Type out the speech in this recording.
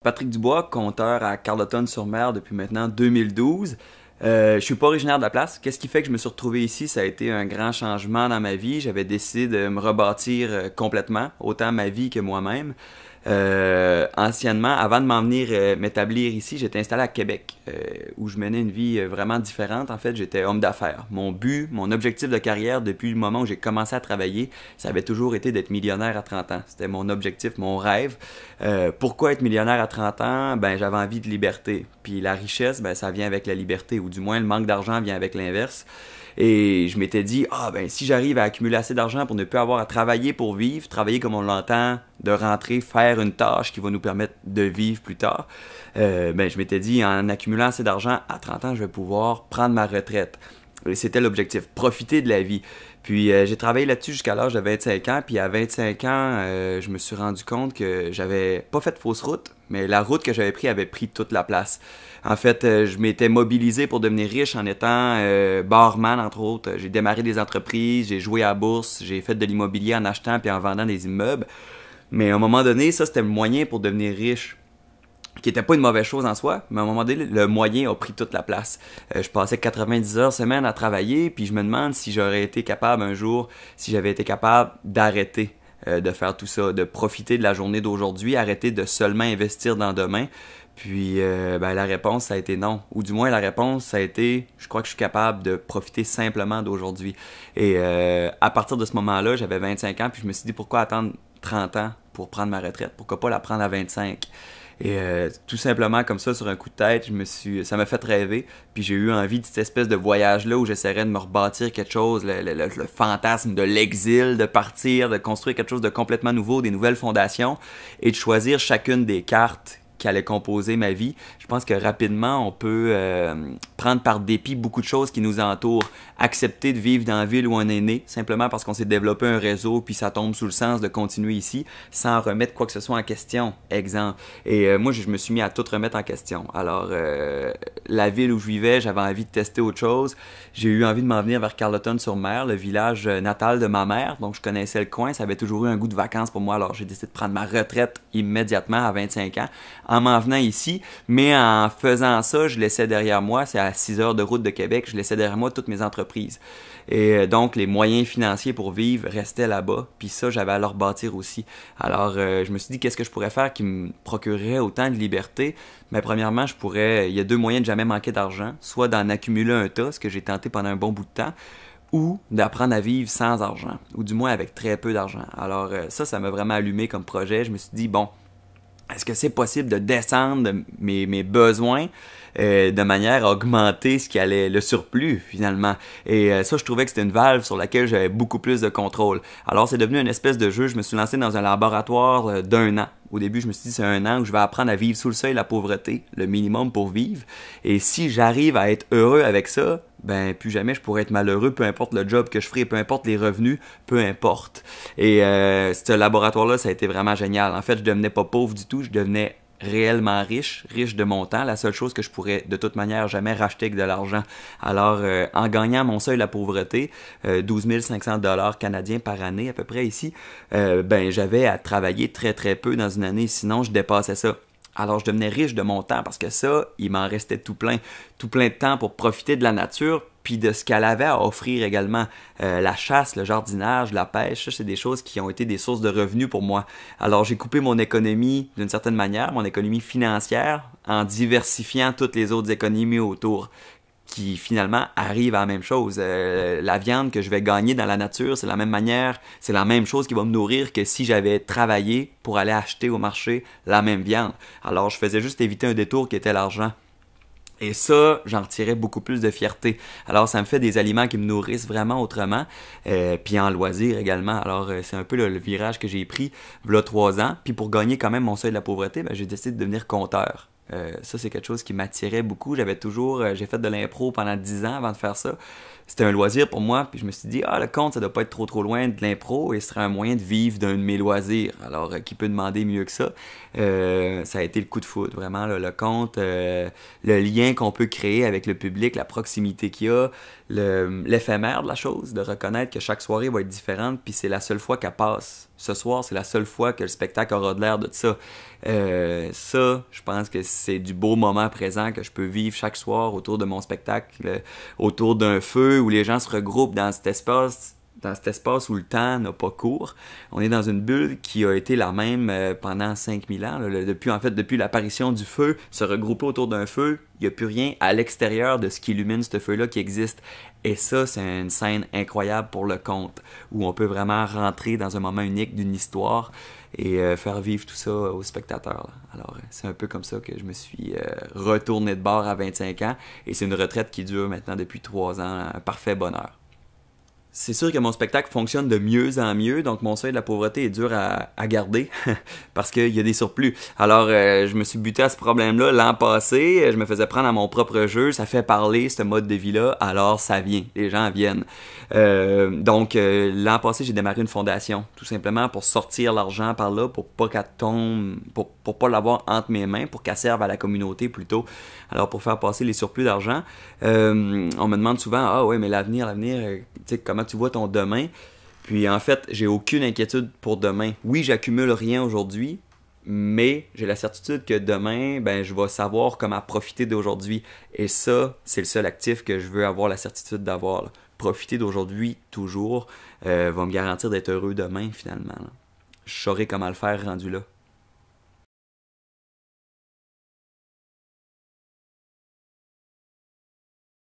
Patrick Dubois, compteur à Carleton-sur-Mer depuis maintenant 2012. Je suis pas originaire de la place. Qu'est-ce qui fait que je me suis retrouvé ici? Ça a été un grand changement dans ma vie. J'avais décidé de me rebâtir complètement, autant ma vie que moi-même. Anciennement, avant de m'en venir m'établir ici, j'étais installé à Québec, où je menais une vie vraiment différente. En fait, j'étais homme d'affaires. Mon but, mon objectif de carrière depuis le moment où j'ai commencé à travailler, ça avait toujours été d'être millionnaire à 30 ans. C'était mon objectif, mon rêve. Pourquoi être millionnaire à 30 ans? Ben, j'avais envie de liberté. Puis la richesse, ben, ça vient avec la liberté, ou du moins le manque d'argent vient avec l'inverse. Et je m'étais dit, ben si j'arrive à accumuler assez d'argent pour ne plus avoir à travailler pour vivre, travailler comme on l'entend, de rentrer, faire une tâche qui va nous permettre de vivre plus tard, ben je m'étais dit, en accumulant assez d'argent, à 30 ans, je vais pouvoir prendre ma retraite. Et c'était l'objectif, profiter de la vie. Puis j'ai travaillé là-dessus jusqu'à l'âge de 25 ans, puis à 25 ans, je me suis rendu compte que j'avais pas fait de fausse route, mais la route que j'avais prise avait pris toute la place. En fait, je m'étais mobilisé pour devenir riche en étant barman, entre autres. J'ai démarré des entreprises, j'ai joué à la bourse, j'ai fait de l'immobilier en achetant puis en vendant des immeubles. Mais à un moment donné, ça, c'était le moyen pour devenir riche, qui était pas une mauvaise chose en soi, mais à un moment donné, le moyen a pris toute la place. Je passais 90 heures semaine à travailler, puis je me demande si j'aurais été capable un jour, si j'avais été capable d'arrêter de faire tout ça, de profiter de la journée d'aujourd'hui, arrêter de seulement investir dans demain. Puis ben, la réponse, ça a été non. Ou du moins, la réponse, ça a été, je crois que je suis capable de profiter simplement d'aujourd'hui. Et à partir de ce moment-là, j'avais 25 ans, puis je me suis dit, pourquoi attendre 30 ans pour prendre ma retraite? Pourquoi pas la prendre à 25? Et tout simplement comme ça, sur un coup de tête, ça m'a fait rêver. Puis j'ai eu envie de cette espèce de voyage-là où j'essaierais de me rebâtir quelque chose, le fantasme de l'exil, de partir, de construire quelque chose de complètement nouveau, des nouvelles fondations, et de choisir chacune des cartes qui allait composer ma vie. Je pense que rapidement, on peut prendre par dépit beaucoup de choses qui nous entourent. Accepter de vivre dans la ville où on est né, simplement parce qu'on s'est développé un réseau, puis ça tombe sous le sens de continuer ici, sans remettre quoi que ce soit en question. Exemple. Et moi, je me suis mis à tout remettre en question. Alors, la ville où je vivais, j'avais envie de tester autre chose. J'ai eu envie de m'en venir vers Carleton-sur-Mer, le village natal de ma mère. Donc, je connaissais le coin. Ça avait toujours eu un goût de vacances pour moi. Alors, j'ai décidé de prendre ma retraite immédiatement à 25 ans en m'en venant ici. Mais en faisant ça, je laissais derrière moi, c'est à 6 heures de route de Québec, je laissais derrière moi toutes mes entreprises. Et donc, les moyens financiers pour vivre restaient là-bas. Puis ça, j'avais à leur bâtir aussi. Alors, je me suis dit, qu'est-ce que je pourrais faire qui me procurerait autant de liberté? Mais premièrement, il y a deux moyens de jamais manquer d'argent. Soit d'en accumuler un tas, ce que j'ai tenté pendant un bon bout de temps, ou d'apprendre à vivre sans argent, ou du moins avec très peu d'argent. Alors ça m'a vraiment allumé comme projet. Je me suis dit, bon, est-ce que c'est possible de descendre mes besoins de manière à augmenter ce qui allait, le surplus finalement. Et ça, je trouvais que c'était une valve sur laquelle j'avais beaucoup plus de contrôle. Alors, c'est devenu une espèce de jeu. Je me suis lancé dans un laboratoire d'un an. Au début, je me suis dit, c'est un an où je vais apprendre à vivre sous le seuil de la pauvreté, le minimum pour vivre. Et si j'arrive à être heureux avec ça, ben plus jamais je pourrais être malheureux, peu importe le job que je ferai, peu importe les revenus, peu importe. Et ce laboratoire-là, ça a été vraiment génial. En fait, je devenais pas pauvre du tout, je devenais réellement riche, riche de mon temps. La seule chose que je pourrais de toute manière jamais racheter que de l'argent. Alors, en gagnant mon seuil de la pauvreté, 12 500 $ canadiens par année à peu près ici, ben j'avais à travailler très très peu dans une année, sinon je dépassais ça. Alors, je devenais riche de mon temps parce que ça, il m'en restait tout plein de temps pour profiter de la nature, puis de ce qu'elle avait à offrir également. La chasse, le jardinage, la pêche, ça, c'est des choses qui ont été des sources de revenus pour moi. Alors, j'ai coupé mon économie d'une certaine manière, mon économie financière, en diversifiant toutes les autres économies autour, qui finalement arrivent à la même chose. La viande que je vais gagner dans la nature, c'est la même manière, c'est la même chose qui va me nourrir que si j'avais travaillé pour aller acheter au marché la même viande. Alors, je faisais juste éviter un détour qui était l'argent. Et ça, j'en retirais beaucoup plus de fierté. Alors, ça me fait des aliments qui me nourrissent vraiment autrement, puis en loisir également. Alors, c'est un peu le virage que j'ai pris il y a 3 ans. Puis pour gagner quand même mon seuil de la pauvreté, ben, j'ai décidé de devenir compteur. Ça, c'est quelque chose qui m'attirait beaucoup. J'ai fait de l'impro pendant 10 ans avant de faire ça. c'était un loisir pour moi, puis je me suis dit, ah, le compte, ça doit pas être trop loin de l'impro, et ce serait un moyen de vivre d'un de mes loisirs. Alors, qui peut demander mieux que ça? Ça a été le coup de foudre, vraiment, là, le compte, le lien qu'on peut créer avec le public, la proximité qu'il y a, l'éphémère de la chose, de reconnaître que chaque soirée va être différente, puis c'est la seule fois qu'elle passe. Ce soir, c'est la seule fois que le spectacle aura de l'air de ça. Ça, je pense que c'est du beau moment présent que je peux vivre chaque soir autour de mon spectacle, autour d'un feu où les gens se regroupent dans cet espace où le temps n'a pas cours. On est dans une bulle qui a été la même pendant 5000 ans. Là, depuis l'apparition du feu, se regrouper autour d'un feu, il n'y a plus rien à l'extérieur de ce qui illumine ce feu-là qui existe. Et ça, c'est une scène incroyable pour le conte, où on peut vraiment rentrer dans un moment unique d'une histoire et faire vivre tout ça aux spectateurs. Alors, c'est un peu comme ça que je me suis retourné de bord à 25 ans, et c'est une retraite qui dure maintenant depuis 3 ans, un parfait bonheur. C'est sûr que mon spectacle fonctionne de mieux en mieux, donc mon seuil de la pauvreté est dur à garder parce qu'il y a des surplus. Alors, je me suis buté à ce problème-là l'an passé, je me faisais prendre à mon propre jeu, ça fait parler ce mode de vie-là, alors ça vient, les gens viennent. Donc, l'an passé, j'ai démarré une fondation, tout simplement pour sortir l'argent par là, pour pas qu'elle tombe, pour pas l'avoir entre mes mains, pour qu'elle serve à la communauté plutôt. Alors, pour faire passer les surplus d'argent, on me demande souvent, ah ouais, mais l'avenir, tu sais, comment tu vois ton demain? Puis en fait, j'ai aucune inquiétude pour demain. Oui, j'accumule rien aujourd'hui, mais j'ai la certitude que demain, ben, je vais savoir comment profiter d'aujourd'hui. Et ça, c'est le seul actif que je veux avoir la certitude d'avoir, là. Profiter d'aujourd'hui toujours va me garantir d'être heureux demain, finalement, là. Je saurai comment le faire rendu là.